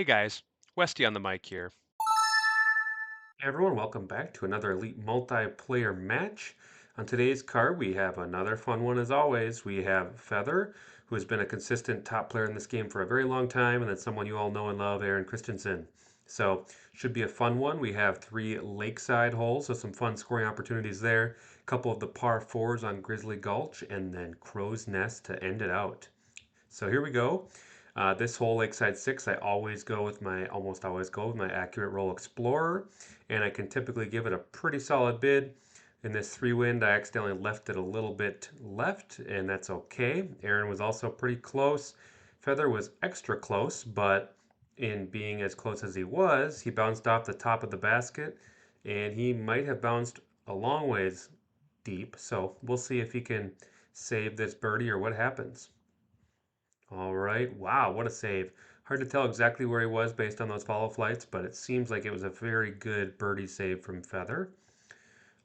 Hey guys, Westy on the mic here. Hey everyone, welcome back to another Elite multiplayer match. On today's card, we have another fun one as always. We have Feather, who has been a consistent top player in this game for a very long time, and that's someone you all know and love, Aaron Christensen. So, should be a fun one. We have three lakeside holes, so some fun scoring opportunities there. A couple of the par fours on Grizzly Gulch, and then Crow's Nest to end it out. So here we go. This whole Lakeside 6, almost always go with my Accurate Roll Explorer, and I can typically give it a pretty solid bid. In this 3-wind, I accidentally left it a little bit left, and that's okay. Aaron was also pretty close. Feather was extra close, but in being as close as he was, he bounced off the top of the basket, and he might have bounced a long ways deep. So we'll see if he can save this birdie or what happens. All right. Wow, what a save. Hard to tell exactly where he was based on those follow flights, but it seems like it was a very good birdie save from Feather.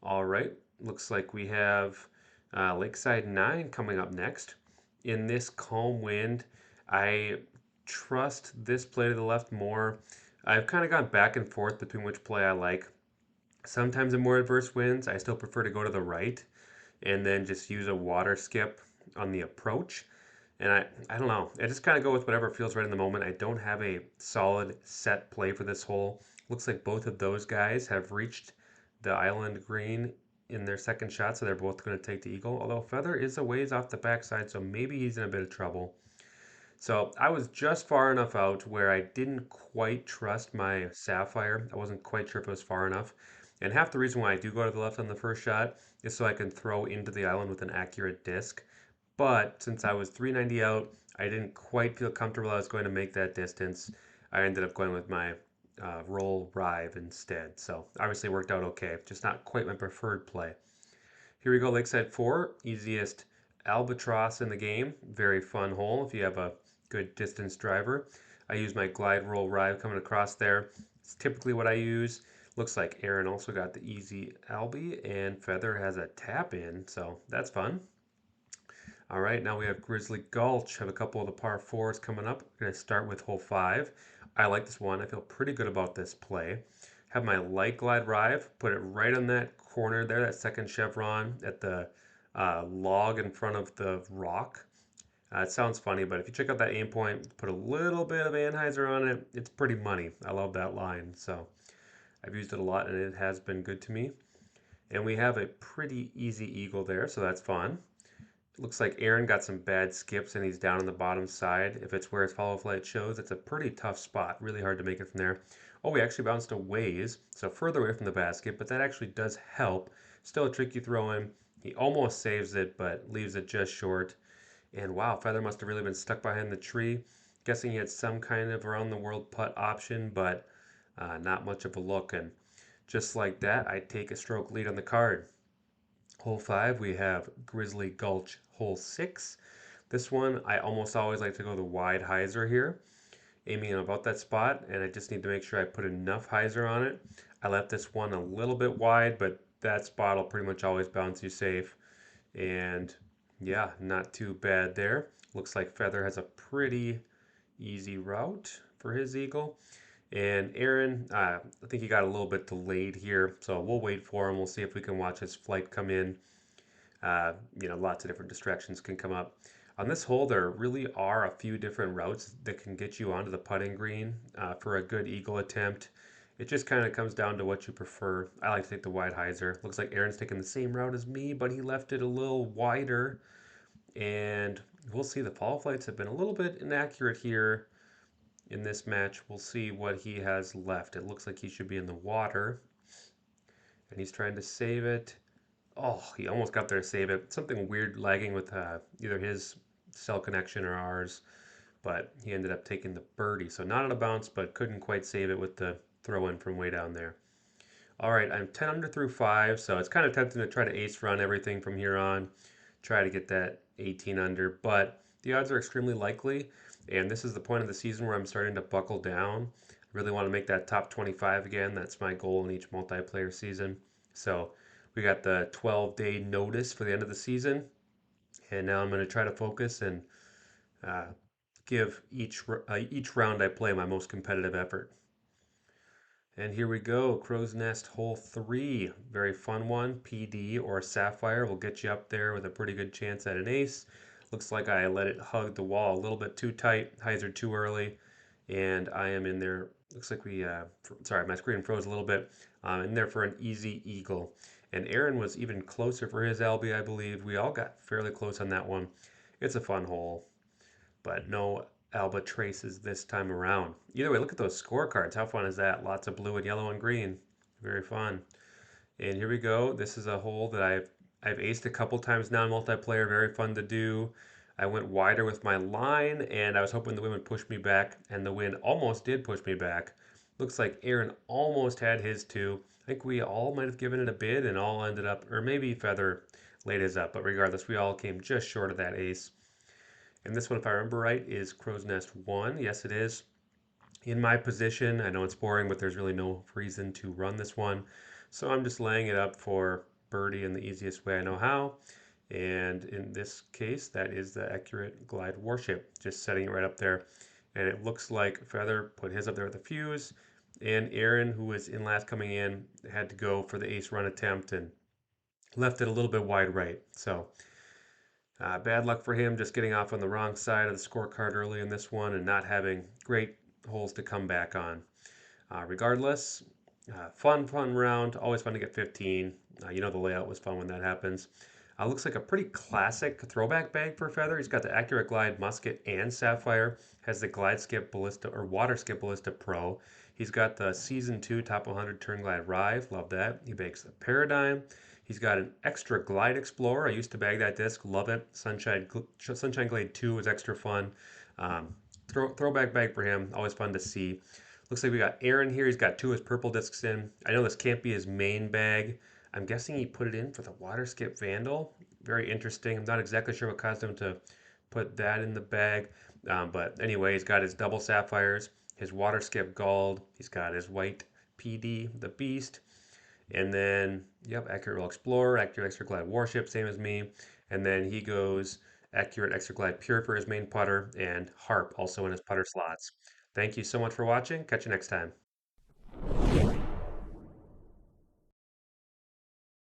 All right. Looks like we have Lakeside 9 coming up next. In this calm wind, I trust this play to the left more. I've kind of gone back and forth between which play I like. Sometimes in more adverse winds, I still prefer to go to the right and then just use a water skip on the approach. And I don't know. I just kind of go with whatever feels right in the moment. I don't have a solid set play for this hole. Looks like both of those guys have reached the island green in their second shot, so they're both going to take the eagle. Although Feather is a ways off the backside, so maybe he's in a bit of trouble. So I was just far enough out where I didn't quite trust my sapphire. I wasn't quite sure if it was far enough. And half the reason why I do go to the left on the first shot is so I can throw into the island with an accurate disc. But since I was 390 out, I didn't quite feel comfortable I was going to make that distance. I ended up going with my roll rive instead. So obviously it worked out okay, just not quite my preferred play. Here we go, Lakeside 4, easiest albatross in the game. Very fun hole if you have a good distance driver. I use my glide roll rive coming across there. It's typically what I use. Looks like Aaron also got the easy Albie and Feather has a tap in, so that's fun. All right, now we have Grizzly Gulch. Have a couple of the par fours coming up. We're going to start with hole 5. I like this one. I feel pretty good about this play. Have my light glide rive, put it right on that corner there, that second chevron at the log in front of the rock. It sounds funny, but if you check out that aim point, put a little bit of Anheuser on it, it's pretty money. I love that line, so I've used it a lot and it has been good to me. And we have a pretty easy eagle there, so that's fun. Looks like Aaron got some bad skips and he's down on the bottom side. If it's where his follow flight shows, it's a pretty tough spot. Really hard to make it from there. Oh, we actually bounced a ways, so further away from the basket, but that actually does help. Still a tricky throw in. He almost saves it, but leaves it just short. And wow, Feather must have really been stuck behind the tree. Guessing he had some kind of around the world putt option, but not much of a look. And just like that, I take a stroke lead on the card. Hole 5, we have Grizzly Gulch hole 6. This one, I almost always like to go the wide hyzer here, aiming in about that spot, and I just need to make sure I put enough hyzer on it. I left this one a little bit wide, but that spot will pretty much always bounce you safe. And yeah, not too bad there. Looks like Feather has a pretty easy route for his eagle. And Aaron, I think he got a little bit delayed here, so we'll wait for him. We'll see if we can watch his flight come in. Lots of different distractions can come up. On this hole, there really are a few different routes that can get you onto the putting green for a good eagle attempt. It just kind of comes down to what you prefer. I like to take the wide hyzer. Looks like Aaron's taking the same route as me, but he left it a little wider. And we'll see. The fall flights have been a little bit inaccurate here in this match. We'll see what he has left. It looks like he should be in the water, and he's trying to save it. Oh, he almost got there to save it. Something weird lagging with either his cell connection or ours, but he ended up taking the birdie. So not on a bounce, but couldn't quite save it with the throw in from way down there. All right, I'm 10 under through 5, so it's kind of tempting to try to ace run everything from here on, try to get that 18 under, but the odds are extremely likely, and this is the point of the season where I'm starting to buckle down. I really want to make that top 25 again. That's my goal in each multiplayer season. So we got the 12-day notice for the end of the season, and now I'm going to try to focus and uh, give each round I play my most competitive effort. And here we go, Crow's Nest hole 3. Very fun one. PD or Sapphire will get you up there with a pretty good chance at an ace. Looks like I let it hug the wall a little bit too tight, hyzer too early, and I am in there. Looks like sorry, my screen froze a little bit. In there for an easy eagle. And Aaron was even closer for his LB, I believe. We all got fairly close on that one. It's a fun hole, but no Alba traces this time around. Either way, look at those scorecards. How fun is that? Lots of blue and yellow and green. Very fun. And here we go. This is a hole that I've aced a couple times now in multiplayer. Very fun to do. I went wider with my line, and I was hoping the wind would push me back, and the wind almost did push me back. Looks like Aaron almost had his too. I think we all might have given it a bid and all ended up, or maybe Feather laid his up, but regardless, we all came just short of that ace. And this one, if I remember right, is Crow's Nest 1. Yes, it is. In my position, I know it's boring, but there's really no reason to run this one. So I'm just laying it up for birdie in the easiest way I know how. And in this case, that is the Accurate Glide Warship, just setting it right up there. And it looks like Feather put his up there with a fuse. And Aaron, who was in last coming in, had to go for the ace run attempt and left it a little bit wide right. So bad luck for him just getting off on the wrong side of the scorecard early in this one and not having great holes to come back on. Regardless, fun round. Always fun to get 15. You know the layout was fun when that happens. Looks like a pretty classic throwback bag for Feather. He's got the Accurate Glide Musket and Sapphire. Has the Glide Skip Ballista or Water Skip Ballista Pro. He's got the Season 2 Top 100 Turn Glide Rive. Love that. He bakes the Paradigm. He's got an extra Glide Explorer. I used to bag that disc. Love it. Sunshine Glade 2 was extra fun. Throwback bag for him. Always fun to see. Looks like we got Aaron here. He's got two of his purple discs in. I know this can't be his main bag. I'm guessing he put it in for the Water Skip Vandal. Very interesting. I'm not exactly sure what caused him to put that in the bag. But anyway, he's got his double sapphires, his Water Skip Gold. He's got his white PD, the Beast. And then, yep, Accurate Roll Explorer, Accurate Extra Glide Warship, same as me. And then he goes Accurate Extra Glide Pure for his main putter, and Harp also in his putter slots. Thank you so much for watching. Catch you next time.